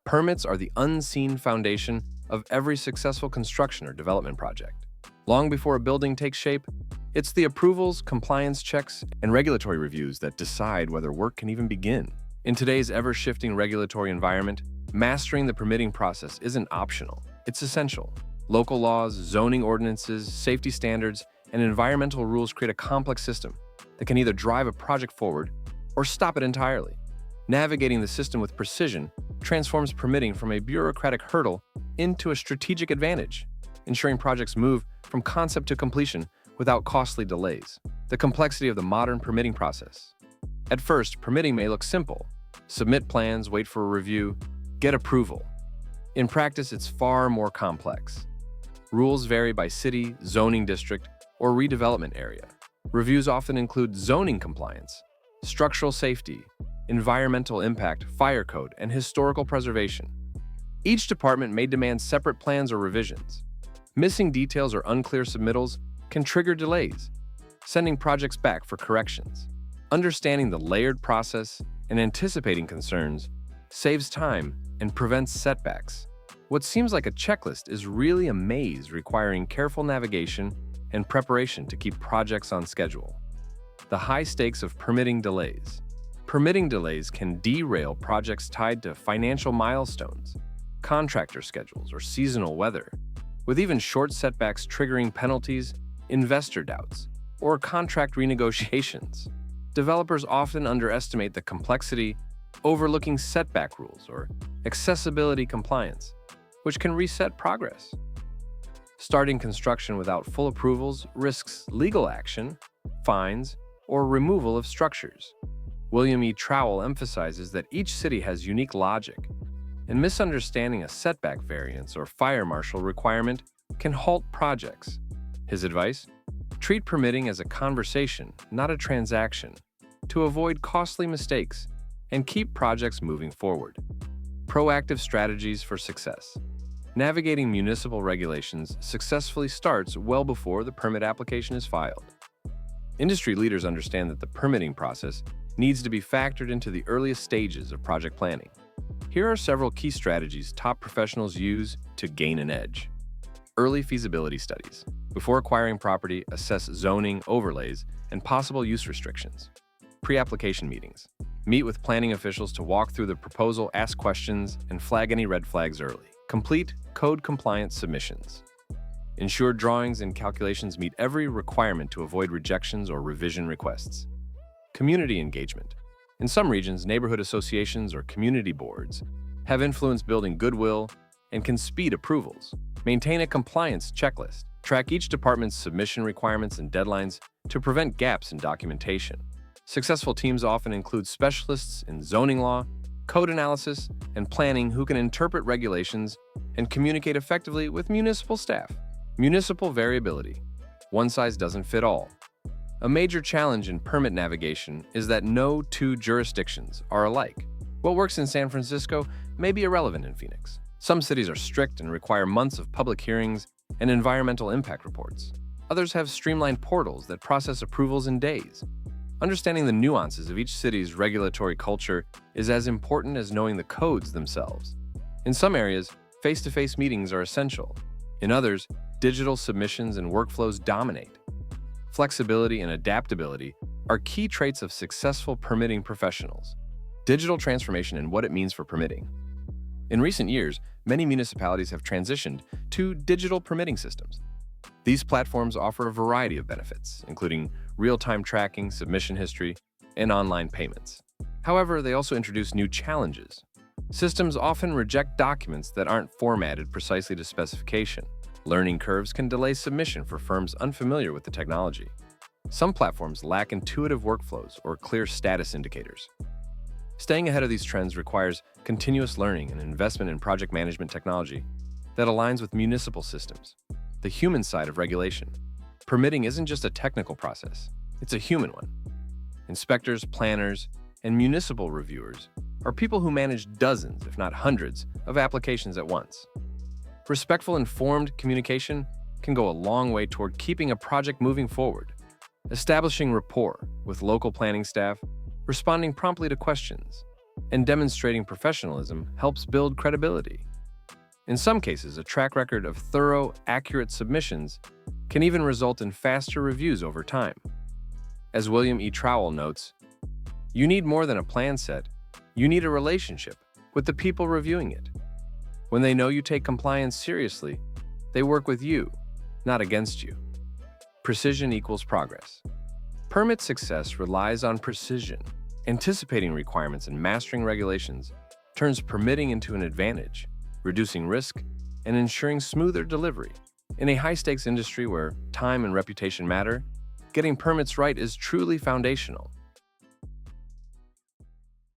Permits are the unseen foundation of every successful construction or development project. Long before a building takes shape, it's the approvals, compliance checks, and regulatory reviews that decide whether work can even begin. In today's ever-shifting regulatory environment, mastering the permitting process isn't optional, it's essential. Local laws, zoning ordinances, safety standards, and environmental rules create a complex system that can either drive a project forward or stop it entirely. Navigating the system with precision transforms permitting from a bureaucratic hurdle into a strategic advantage, ensuring projects move from concept to completion without costly delays. The complexity of the modern permitting process. At first, permitting may look simple. Submit plans, wait for a review, get approval. In practice, it's far more complex. Rules vary by city, zoning district, or redevelopment area. Reviews often include zoning compliance, structural safety, environmental impact, fire code, and historical preservation. Each department may demand separate plans or revisions. Missing details or unclear submittals can trigger delays, sending projects back for corrections. Understanding the layered process and anticipating concerns saves time and prevents setbacks. What seems like a checklist is really a maze requiring careful navigation and preparation to keep projects on schedule. The high stakes of permitting delays. Permitting delays can derail projects tied to financial milestones, contractor schedules, or seasonal weather, with even short setbacks triggering penalties, investor doubts, or contract renegotiations. Developers often underestimate the complexity, overlooking setback rules or accessibility compliance, which can reset progress. Starting construction without full approvals risks legal action, fines, or removal of structures. William E. Trowell emphasizes that each city has unique logic, and misunderstanding a setback variance or fire marshal requirement can halt projects. His advice? Treat permitting as a conversation, not a transaction, to avoid costly mistakes and keep projects moving forward. Proactive strategies for success. Navigating municipal regulations successfully starts well before the permit application is filed. Industry leaders understand that the permitting process needs to be factored into the earliest stages of project planning. Here are several key strategies top professionals use to gain an edge. Early feasibility studies. Before acquiring property, assess zoning, overlays, and possible use restrictions. Pre-application meetings. Meet with planning officials to walk through the proposal, ask questions, and flag any red flags early. Complete code-compliant submissions. Ensure drawings and calculations meet every requirement to avoid rejections or revision requests. Community engagement. In some regions, neighborhood associations or community boards have influence building goodwill and can speed approvals. Maintain a compliance checklist. Track each department's submission requirements and deadlines to prevent gaps in documentation. Successful teams often include specialists in zoning law, code analysis, and planning who can interpret regulations and communicate effectively with municipal staff. Municipal variability. One size doesn't fit all. A major challenge in permit navigation is that no two jurisdictions are alike. What works in San Francisco may be irrelevant in Phoenix. Some cities are strict and require months of public hearings and environmental impact reports. Others have streamlined portals that process approvals in days. Understanding the nuances of each city's regulatory culture is as important as knowing the codes themselves. In some areas, face-to-face meetings are essential. In others, digital submissions and workflows dominate. Flexibility and adaptability are key traits of successful permitting professionals. Digital transformation and what it means for permitting. In recent years, many municipalities have transitioned to digital permitting systems. These platforms offer a variety of benefits, including real-time tracking, submission history, and online payments. However, they also introduce new challenges. Systems often reject documents that aren't formatted precisely to specification. Learning curves can delay submission for firms unfamiliar with the technology. Some platforms lack intuitive workflows or clear status indicators. Staying ahead of these trends requires continuous learning and investment in project management technology that aligns with municipal systems. The human side of regulation. Permitting isn't just a technical process, it's a human one. Inspectors, planners, and municipal reviewers are people who manage dozens, if not hundreds, of applications at once. Respectful, informed communication can go a long way toward keeping a project moving forward. Establishing rapport with local planning staff, responding promptly to questions, and demonstrating professionalism helps build credibility. In some cases, a track record of thorough, accurate submissions can even result in faster reviews over time. As William E. Trowell notes, you need more than a plan set, you need a relationship with the people reviewing it. When they know you take compliance seriously, they work with you, not against you. Precision equals progress. Permit success relies on precision. Anticipating requirements and mastering regulations turns permitting into an advantage, reducing risk and ensuring smoother delivery. In a high-stakes industry where time and reputation matter, getting permits right is truly foundational.